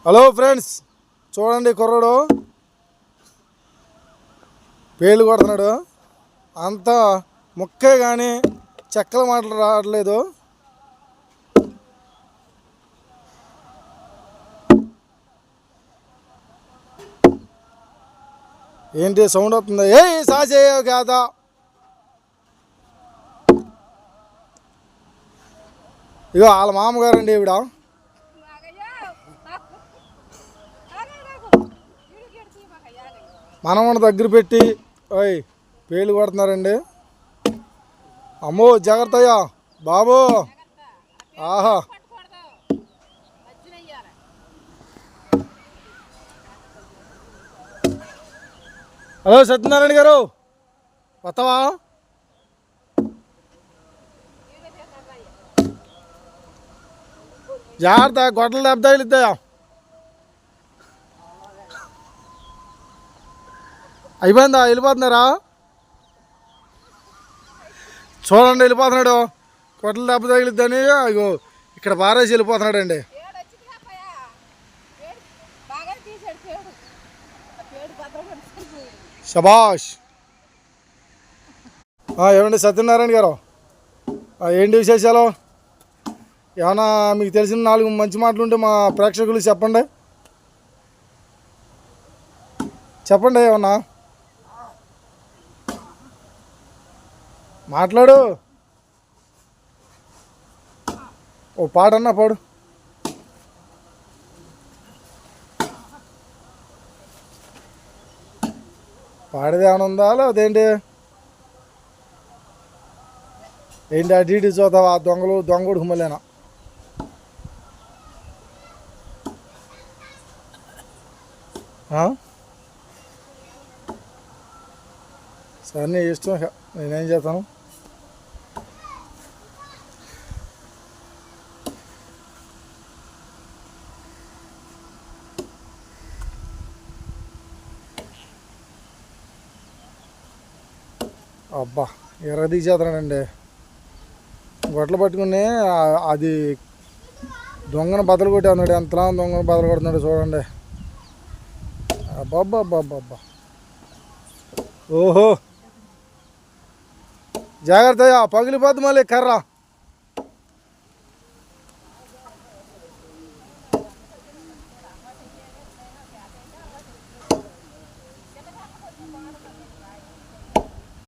Hello friends, చూడండి కుర్రాడు పేలు కొడుతున్నాడు. అంత ముక్కే కానీ చెక్కల మాటలు రావట్లేదు. ఏంటి సౌండ్ వస్తుంది? ఏ సాసే కాదా? ఇగో వాళ్ళ మామగారండి ఈవిడ. మనవని దగ్గర పెట్టి ఓయ్ పేలు కొడుతున్నారండి. అమ్మో జాగ్రత్తయ్యా బాబు. ఆహా, హలో సత్యనారాయణ గారు, వస్తావా? జాగ్రత్త, గొడ్డలు దెబ్బ తగిలిద్దాయా? అయిపోయిందా? వెళ్ళిపోతున్నారా? చూడండి వెళ్ళిపోతున్నాడు. గొడ్డలు దెబ్బ తగిలిద్దని అయ్యో ఇక్కడ పారేసి వెళ్ళిపోతున్నాడు అండి. శబాష్. ఏమండి సత్యనారాయణ గారు, ఏంటి విశేషాలు? ఏమన్నా మీకు తెలిసిన 4 మంచి మాటలు ఉంటే మా ప్రేక్షకులు చెప్పండి. చెప్పండి, ఏమన్నా మాట్లాడు. ఓ పాడన్నా పాడు. పాడేది ఏమైనా ఉందా? అదేంటి ఏంటి అటు ఇటు చూద్దావా? దొంగడు హుమలేనా? సరే నీ ఇష్టం, నేనేం చేస్తాను. అబ్బా ఎర్రది చేస్తానండి. గొడ్లు పట్టుకుని అది దొంగను బద్దలు కొట్టి అన్నాడు. ఎంతలా దొంగను బద్దలు కొడుతున్నాడు చూడండి. అబ్బా. ఓహో జాగ్రత్త, పగిలిపోద్ది మళ్ళీ కర్ర.